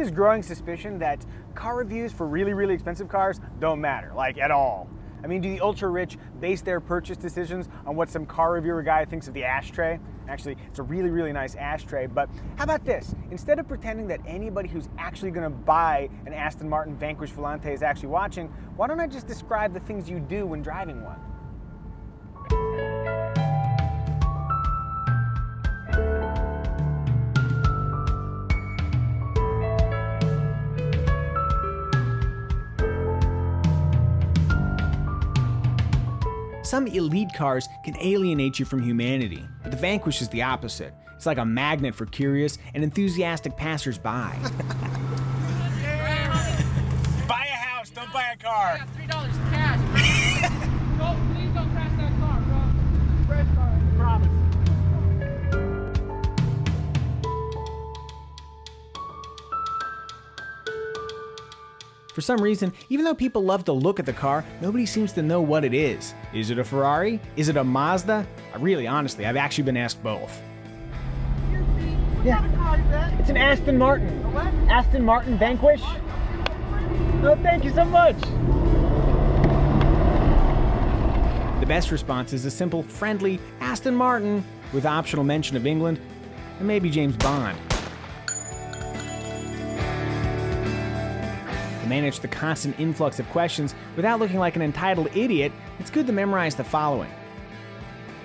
this growing suspicion that car reviews for really, really expensive cars don't matter, like at all. I mean, do the ultra-rich base their purchase decisions on what some car reviewer guy thinks of the ashtray? Actually, it's a really, really nice ashtray, but how about this? Instead of pretending that anybody who's actually gonna buy an Aston Martin Vanquish Volante is actually watching, why don't I just describe the things you do when driving one? Some elite cars can alienate you from humanity, but the Vanquish is the opposite. It's like a magnet for curious and enthusiastic passersby. Buy a house, don't buy a car. I got $3 cash. No, please don't crash that car, bro. Fresh car. Promise. For some reason, even though people love to look at the car, nobody seems to know what it is. Is it a Ferrari? Is it a Mazda? Honestly, I've actually been asked both. Yeah. It's an Aston Martin. A what? Aston Martin Vanquish. Oh, thank you so much. The best response is a simple, friendly Aston Martin with optional mention of England and maybe James Bond. To manage the constant influx of questions without looking like an entitled idiot, it's good to memorize the following.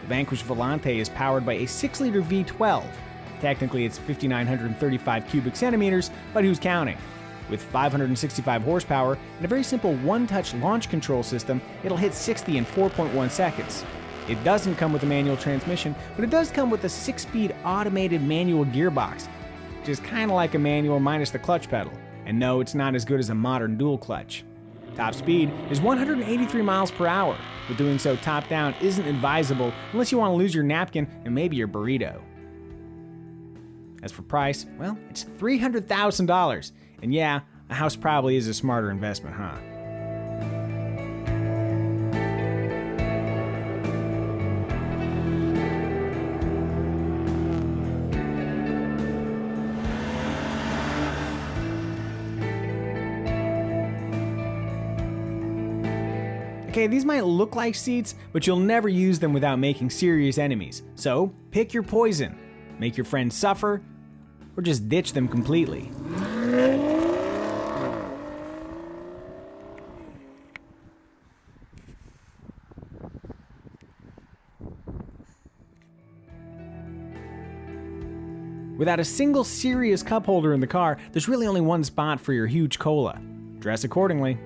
The Vanquish Volante is powered by a 6-liter V12. Technically, it's 5,935 cubic centimeters, but who's counting? With 565 horsepower and a very simple one-touch launch control system, it'll hit 60 in 4.1 seconds. It doesn't come with a manual transmission, but it does come with a 6-speed automated manual gearbox, which is kind of like a manual minus the clutch pedal. And no, it's not as good as a modern dual clutch. Top speed is 183 miles per hour, but doing so top down isn't advisable unless you want to lose your napkin and maybe your burrito. As for price, well, it's $300,000. And yeah, a house probably is a smarter investment, huh? Okay, these might look like seats, but you'll never use them without making serious enemies. So, pick your poison. Make your friends suffer, or just ditch them completely. Without a single serious cup holder in the car, there's really only one spot for your huge cola. Dress accordingly.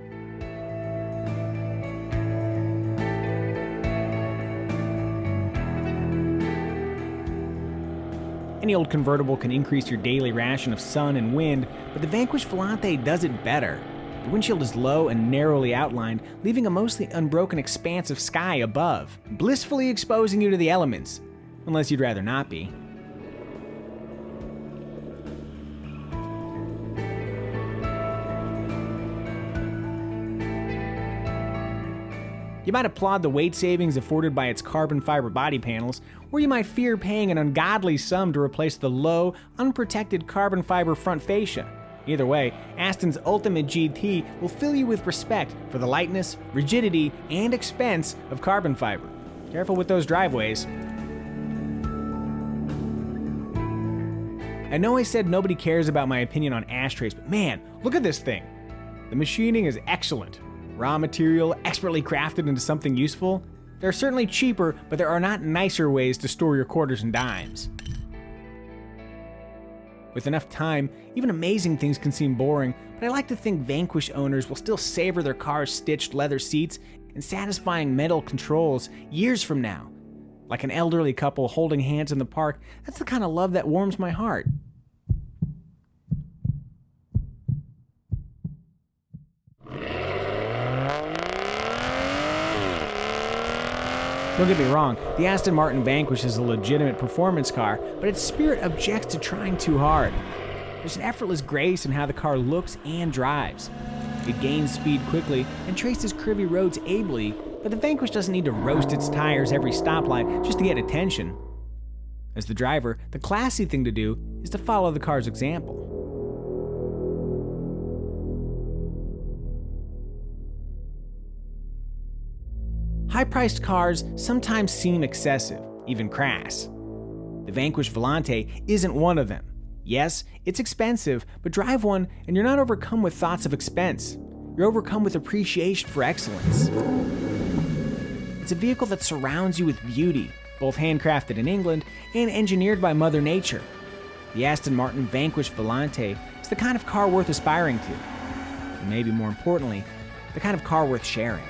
Any old convertible can increase your daily ration of sun and wind, but the Vanquish Volante does it better. The windshield is low and narrowly outlined, leaving a mostly unbroken expanse of sky above, blissfully exposing you to the elements, unless you'd rather not be. You might applaud the weight savings afforded by its carbon fiber body panels, or you might fear paying an ungodly sum to replace the low, unprotected carbon fiber front fascia. Either way, Aston's Ultimate GT will fill you with respect for the lightness, rigidity, and expense of carbon fiber. Careful with those driveways. I know I said nobody cares about my opinion on ashtrays, but man, look at this thing. The machining is excellent. Raw material expertly crafted into something useful. They're certainly cheaper, but there are not nicer ways to store your quarters and dimes. With enough time, even amazing things can seem boring, but I like to think Vanquish owners will still savor their car's stitched leather seats and satisfying metal controls years from now. Like an elderly couple holding hands in the park, that's the kind of love that warms my heart. Don't get me wrong, the Aston Martin Vanquish is a legitimate performance car, but its spirit objects to trying too hard. There's an effortless grace in how the car looks and drives. It gains speed quickly and traces curvy roads ably, but the Vanquish doesn't need to roast its tires every stoplight just to get attention. As the driver, the classy thing to do is to follow the car's example. High-priced cars sometimes seem excessive, even crass. The Vanquish Volante isn't one of them. Yes, it's expensive, but drive one and you're not overcome with thoughts of expense. You're overcome with appreciation for excellence. It's a vehicle that surrounds you with beauty, both handcrafted in England and engineered by Mother Nature. The Aston Martin Vanquish Volante is the kind of car worth aspiring to. And maybe more importantly, the kind of car worth sharing.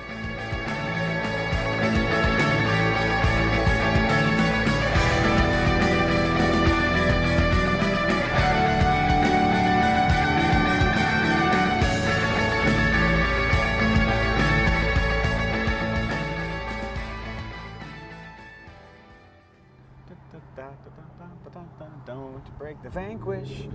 Don't break the Vanquish.